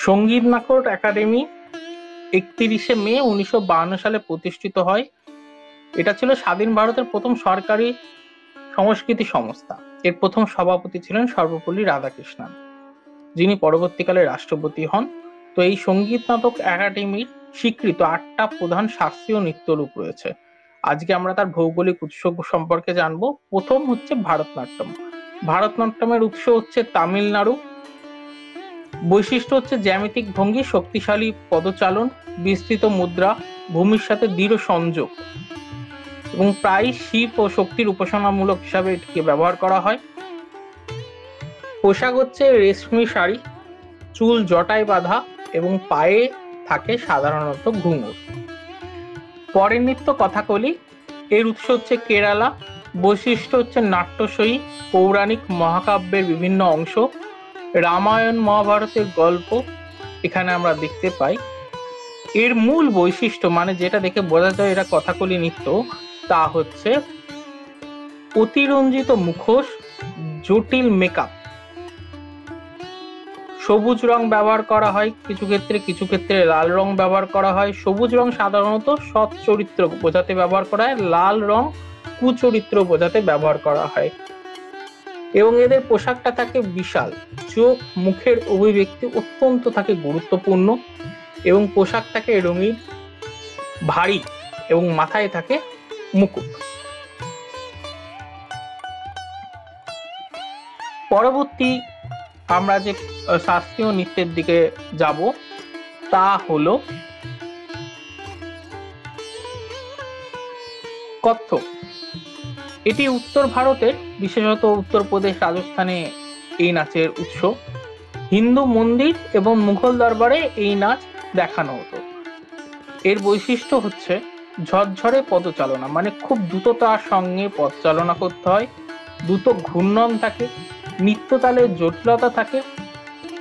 সঙ্গীত নাটক একাডেমি ৩১শে মে ১৯৫২ সালে প্রতিষ্ঠিত হয়। এটা ছিল স্বাধীন ভারতের প্রথম সরকারি সংস্কৃতি সংস্থা। এর প্রথম সভাপতি ছিলেন সর্বপল্লী রাধাকৃষ্ণন, যিনি পরবর্তীকালে রাষ্ট্রপতি হন। তো এই সঙ্গীত নাটক একাডেমির স্বীকৃত ৮টা প্রধান শাস্ত্রীয় নৃত্যরূপ রয়েছে। আজকে আমরা তার ভৌগোলিক উৎস সম্পর্কে জানবো। প্রথম হচ্ছে ভারতনাট্যম। ভারতনাট্যমের উৎস হচ্ছে তামিলনাড়ু। বৈশিষ্ট্য হচ্ছে জ্যামিতিক ভঙ্গি, শক্তিশালী পদচালন, বিস্তৃত মুদ্রা, ভূমির সাথে দৃঢ় সংযোগ, এবং প্রায় শিব ও শক্তির উপাসনামূলক হিসাবে এটিকে ব্যবহার করা হয়। পোশাক হচ্ছে রেশমি শাড়ি, চুল জটায় বাঁধা এবং পায়ে থাকে সাধারণত ঘুঙুর। পরের নৃত্য কথাকলি। এর উৎস হচ্ছে কেরালা। বৈশিষ্ট্য হচ্ছে নাট্যশৈলী, পৌরাণিক মহাকাব্যের বিভিন্ন অংশ, রামায়ণ মহাভারতের গল্প এখানে আমরা দেখতে পাই। এর মূল বৈশিষ্ট্য, মানে যেটা দেখে বোঝা যায় এটা কথাকলি নৃত্য, তা হচ্ছে অতিরঞ্জিত মুখোশ, জটিল মেকআপ, সবুজ রং ব্যবহার করা হয় কিছু ক্ষেত্রে লাল রং ব্যবহার করা হয়। সবুজ রং সাধারণত সৎ চরিত্র বোঝাতে ব্যবহার করা হয়, লাল রং কুচরিত্র বোঝাতে ব্যবহার করা হয়। এবং এদের পোশাকটা থাকে বিশাল, চোখ মুখের অভিব্যক্তি অত্যন্ত থাকে গুরুত্বপূর্ণ, এবং পোশাক থাকে রঙিন, ভারী, এবং মাথায় থাকে মুকুট। পরবর্তী আমরা যে শাস্ত্রীয় নৃত্যের দিকে যাব তা হলো কত্থক। এটি উত্তর ভারতের, বিশেষত উত্তরপ্রদেশ, রাজস্থানে এই নাচের উৎস। হিন্দু মন্দির এবং মুঘল দরবারে এই নাচ দেখানো হতো। এর বৈশিষ্ট্য হচ্ছে ঝরঝরে পদচালনা, মানে খুব দ্রুততার সঙ্গে পথ চালনা করতে হয়, দ্রুত ঘূর্ণন থাকে, নৃত্যতালের জটিলতা থাকে,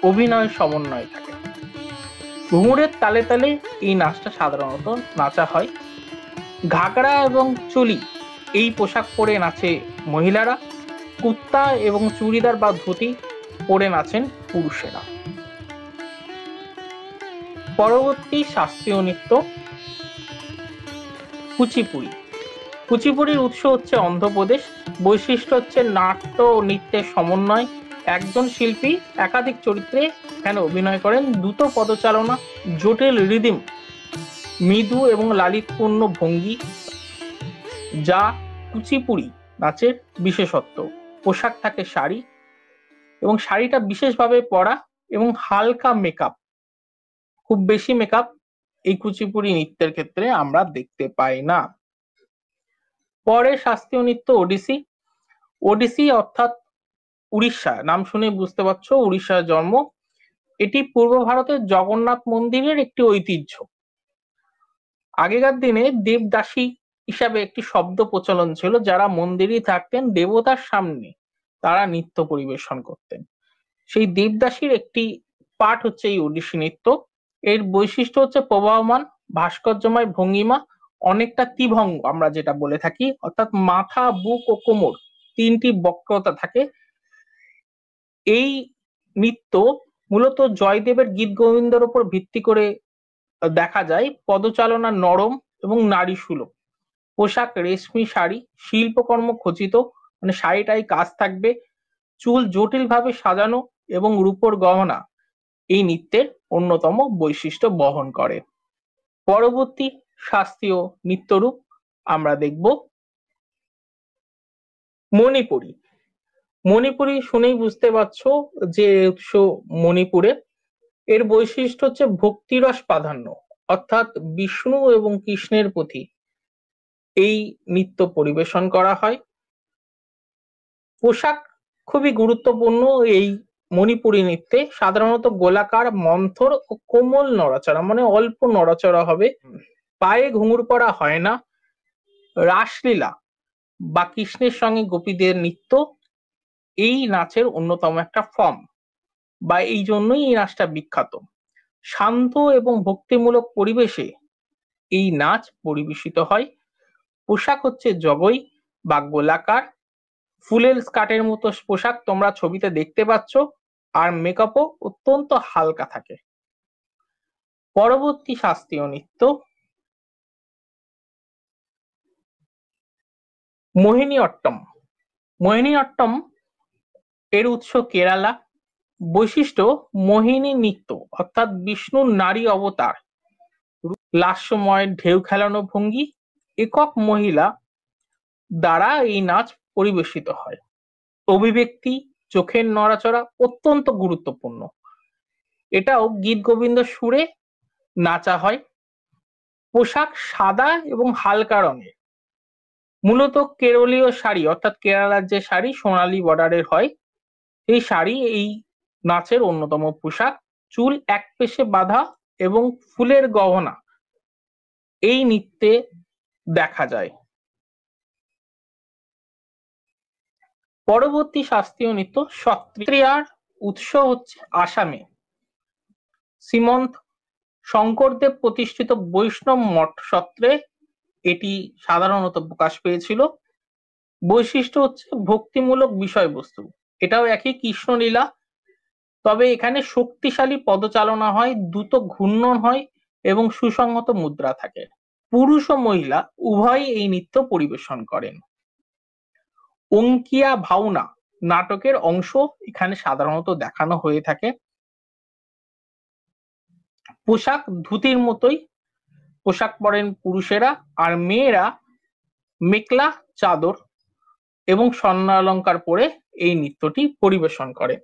অভিনয় সমন্বয় থাকে। ঘুঙুরের তালে তালে এই নাচটা সাধারণত নাচা হয়। ঘাগরা এবং চোলি এই পোশাক পরে নাচে মহিলারা। কুর্তা এবং চুড়িদার বা ধুতি পরে নাচেন পুরুষেরা। পরবর্তী শাস্ত্রীয় নৃত্য কুচিপুড়ি। কুচিপুড়ির উৎস হচ্ছে অন্ধ্রপ্রদেশ। বৈশিষ্ট্য হচ্ছে নাট্য ও নৃত্যের সমন্বয়। একজন শিল্পী একাধিক চরিত্রে এখানে অভিনয় করেন। দ্রুত পদচালনা, জটিল রিদিম, মৃদু এবং লালিতপূর্ণ ভঙ্গি, যা কুচিপুড়ি নাচের বিশেষত্ব। পোশাক থাকে শাড়ি, এবং শাড়িটা বিশেষভাবে পরা, এবং হালকা মেকআপ, খুব বেশি মেকআপ এই কুচিপুড়ি নৃত্যের ক্ষেত্রে আমরা দেখতে পাই না। পরে শাস্ত্রীয় নৃত্য ওডিসি। ওডিসি অর্থাৎ উড়িষ্যা, নাম শুনে বুঝতে পারছো উড়িষ্যার জন্ম। এটি পূর্ব ভারতের জগন্নাথ মন্দিরের একটি ঐতিহ্য। আগেকার দিনে দেবদাসী হিসাবে একটি শব্দ প্রচলন ছিল, যারা মন্দিরে থাকতেন দেবতার সামনে তারা নৃত্য পরিবেশন করতেন। সেই দেবদাসীর একটি পাঠ হচ্ছে এই ওডিসি নৃত্য। এর বৈশিষ্ট্য হচ্ছে প্রবাহমান ভাস্কর্যময় ভঙ্গিমা, অনেকটা ত্রিভঙ্গ আমরা যেটা বলে থাকি, অর্থাৎ মাথা, বুক ও কোমর তিনটি বক্রতা থাকে। এই নৃত্য মূলত জয়দেবের গীত গোবিন্দের উপর ভিত্তি করে দেখা যায়। পদচালনা নরম এবং নারী সুলভ। পোশাক রেশমি শাড়ি, শিল্পকর্ম খচিত, মানে শাড়িটাই কাজ থাকবে। চুল জটিল ভাবে সাজানো এবং রূপোর গহনা এই নৃত্যের অন্যতম বৈশিষ্ট্য বহন করে। পরবর্তী শাস্ত্রীয় নৃত্যরূপ আমরা দেখব মণিপুরী। মণিপুরী শুনেই বুঝতে পারছো যে উৎস মণিপুরে। এর বৈশিষ্ট্য হচ্ছে ভক্তিরস প্রাধান্য, অর্থাৎ বিষ্ণু এবং কৃষ্ণের প্রতি এই নৃত্য পরিবেশন করা হয়। পোশাক খুবই গুরুত্বপূর্ণ এই মণিপুরী নৃত্যে। সাধারণত গোলাকার, মন্থর ও কোমল নড়াচড়া, মানে অল্প নড়াচড়া হবে। পায়ে ঘুঙুর পরা হয় না। রাসলীলা বা কৃষ্ণের সঙ্গে গোপীদের নৃত্য এই নাচের অন্যতম একটা ফর্ম, বা এই জন্যই এই নাচটা বিখ্যাত। শান্ত এবং ভক্তিমূলক পরিবেশে এই নাচ পরিবেশিত হয়। পোশাক হচ্ছে জগই বা গোলাকার, ফুলের স্কার্টের মতো পোশাক তোমরা ছবিতে দেখতে পাচ্ছ, আর মেকআপও অত্যন্ত হালকা থাকে। পরবর্তী শাস্ত্রীয় নৃত্য মোহিনীঅট্টম। মোহিনীঅট্টম এর উৎস কেরালা। বৈশিষ্ট্য মোহিনী নৃত্য অর্থাৎ বিষ্ণুর নারী অবতার, লাস্যময় ঢেউ খেলানো ভঙ্গি, একক মহিলা দ্বারা এই নাচ পরিবেশিত হয়। অভিব্যক্তি, চোখের নড়াচড়া অত্যন্ত গুরুত্বপূর্ণ। এটাও গীত গোবিন্দ সুরে নাচা হয়। পোশাক সাদা এবং হালকা রঙের, মূলত কেরলীয় শাড়ি অর্থাৎ কেরালার যে শাড়ি সোনালী বর্ডারের হয়, এই শাড়ি এই নাচের অন্যতম পোশাক। চুল একপেশে বাঁধা এবং ফুলের গহনা এই নৃত্যে দেখা যায়। পরবর্তী শাস্ত্রীয় নৃত্য সত্রিয়ার উৎস হচ্ছে আসামে। শ্রীমন্ত শঙ্করদেব প্রতিষ্ঠিত বৈষ্ণব মঠ সত্রে এটি সাধারণত প্রকাশ পেয়েছিল। বৈশিষ্ট্য হচ্ছে ভক্তিমূলক বিষয়বস্তু, এটাও একই কৃষ্ণলীলা, তবে এখানে শক্তিশালী পদচালনা হয়, দ্রুত ঘূর্ণন হয় এবং সুসংহত মুদ্রা থাকে। পুরুষ ও মহিলা উভয়ই এই নৃত্য পরিবেশন করেন। অঙ্কিয়া ভাওনা নাটকের অংশ এখানে সাধারণত দেখানো হয়ে থাকে। পোশাক ধুতির মতোই পোশাক পরেন পুরুষেরা, আর মেয়েরা মেখলা চাদর এবং স্বর্ণালঙ্কার পরে এই নৃত্যটি পরিবেশন করে।